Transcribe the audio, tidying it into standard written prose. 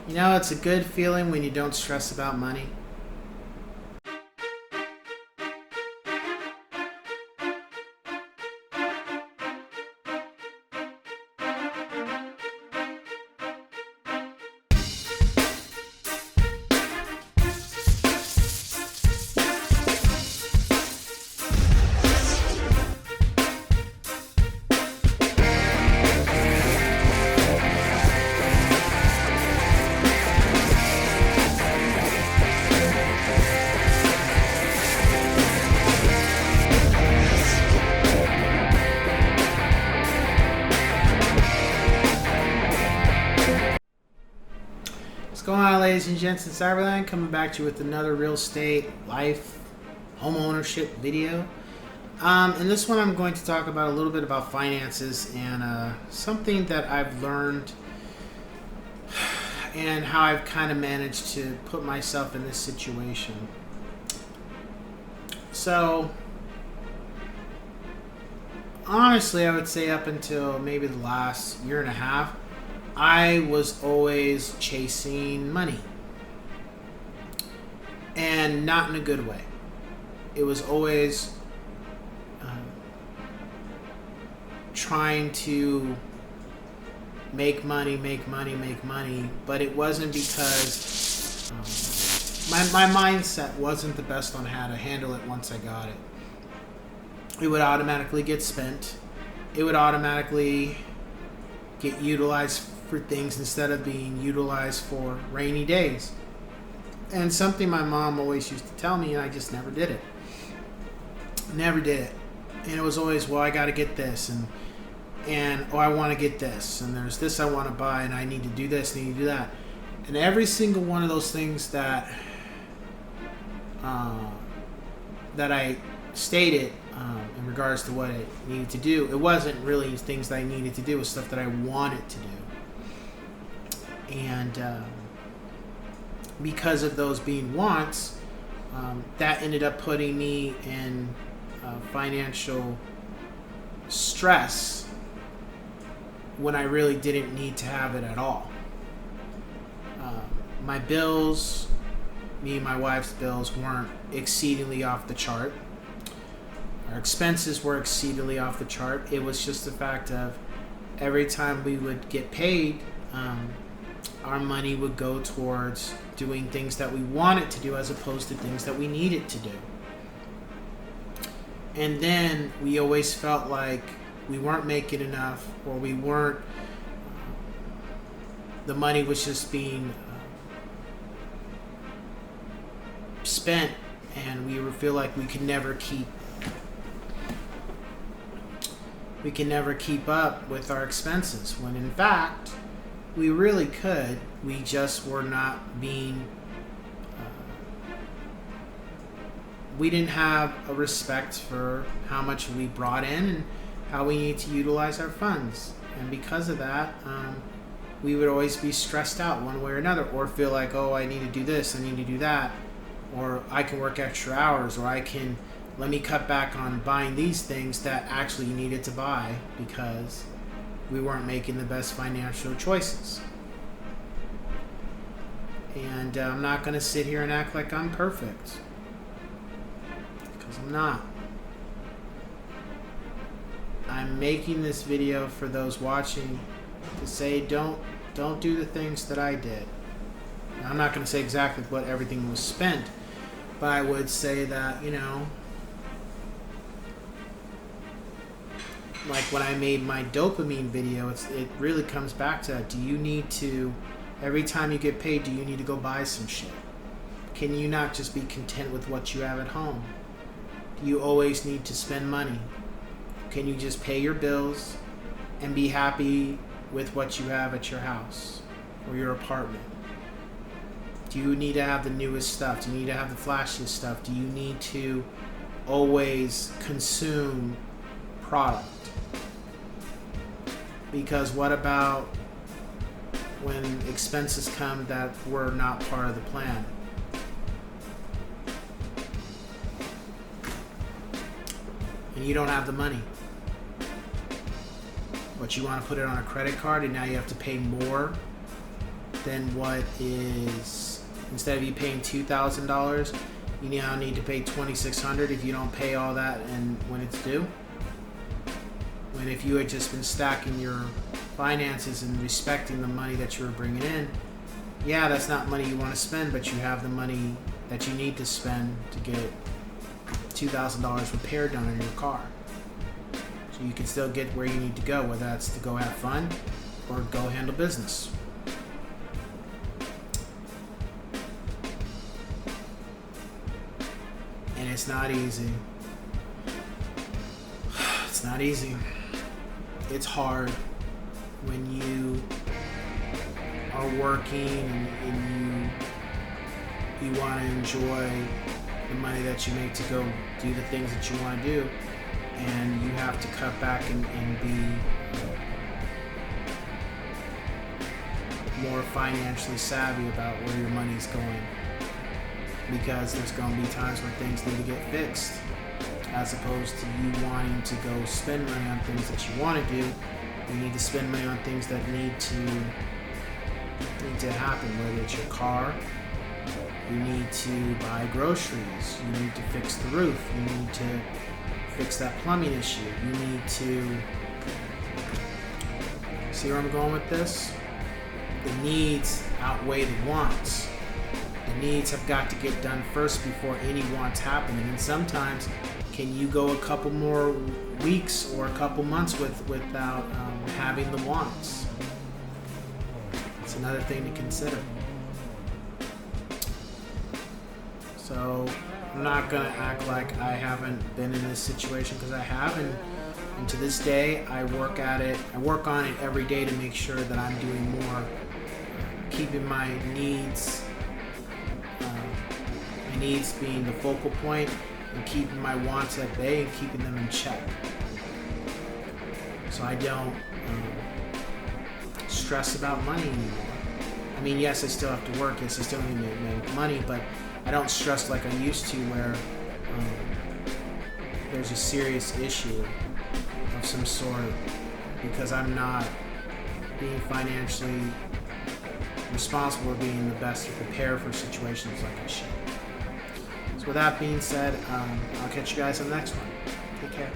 You know, it's a good feeling when you don't stress about money. What's going on, ladies and gents in Cyberland? Coming back to you with another real estate, life, home ownership video. In this one, I'm going to talk about a little bit about finances and something that I've learned and how I've kind of managed to put myself in this situation. So, honestly, I would say up until maybe the last year and a half, I was always chasing money. And not in a good way. It was always trying to make money, but it wasn't because my mindset wasn't the best on how to handle it once I got it. It would automatically get spent. It would automatically get utilized for things instead of being utilized for rainy days. And something my mom always used to tell me, and I just never did it. Never did it. And it was always, well, I got to get this, and oh, I want to get this, and there's this I want to buy, and I need to do this, and I need to do that. And every single one of those things that I stated in regards to what I needed to do, it wasn't really things that I needed to do. It was stuff that I wanted to do. And because of those being wants, that ended up putting me in financial stress when I really didn't need to have it at all. My bills, me and my wife's bills, weren't exceedingly off the chart. Our expenses were exceedingly off the chart. It was just the fact of every time we would get paid, our money would go towards doing things that we wanted to do as opposed to things that we needed to do. And then we always felt like we weren't making enough, or we weren't, the money was just being spent, and we would feel like we could never keep up with our expenses, when in fact we really could. We just were not being we didn't have a respect for how much we brought in and how we need to utilize our funds. And because of that, we would always be stressed out one way or another, or feel like, oh, I need to do this, I need to do that, or I can work extra hours, or let me cut back on buying these things that actually you needed to buy because we weren't making the best financial choices. And I'm not going to sit here and act like I'm perfect, because I'm not. I'm making this video for those watching to say don't do the things that I did. Now, I'm not going to say exactly what everything was spent, but I would say that, like when I made my dopamine video, it really comes back to, do you need to, every time you get paid, do you need to go buy some shit? Can you not just be content with what you have at home? Do you always need to spend money? Can you just pay your bills and be happy with what you have at your house or your apartment? Do you need to have the newest stuff? Do you need to have the flashiest stuff? Do you need to always consume product? Because what about when expenses come that were not part of the plan? And you don't have the money, but you want to put it on a credit card, and now you have to pay more then what is, instead of you paying $2,000, you now need to pay $2,600 if you don't pay all that and when it's due. When if you had just been stacking your finances and respecting the money that you were bringing in, yeah, that's not money you want to spend, but you have the money that you need to spend to get $2,000 repair done on your car. So you can still get where you need to go, whether that's to go have fun or go handle business. And it's not easy. It's not easy. It's hard when you are working and you want to enjoy the money that you make to go do the things that you want to do, and you have to cut back and be more financially savvy about where your money's going, because there's going to be times where things need to get fixed, as opposed to you wanting to go spend money on things that you want to do. You need to spend money on things that need to happen, whether it's your car, you need to buy groceries, you need to fix the roof, you need to fix that plumbing issue, you need to, see where I'm going with this? The needs outweigh the wants. The needs have got to get done first before any wants happen. And then sometimes, can you go a couple more weeks or a couple months without having the wants? It's another thing to consider. So I'm not going to act like I haven't been in this situation, because I have, and to this day I work at it. I work on it every day to make sure that I'm doing more, keeping my needs being the focal point, and keeping my wants at bay and keeping them in check, so I don't stress about money anymore. I mean, yes, I still have to work, yes, I still need to make money, but I don't stress like I used to, where there's a serious issue of some sort because I'm not being financially responsible or being the best to prepare for situations like I should. So with that being said, I'll catch you guys on the next one. Take care.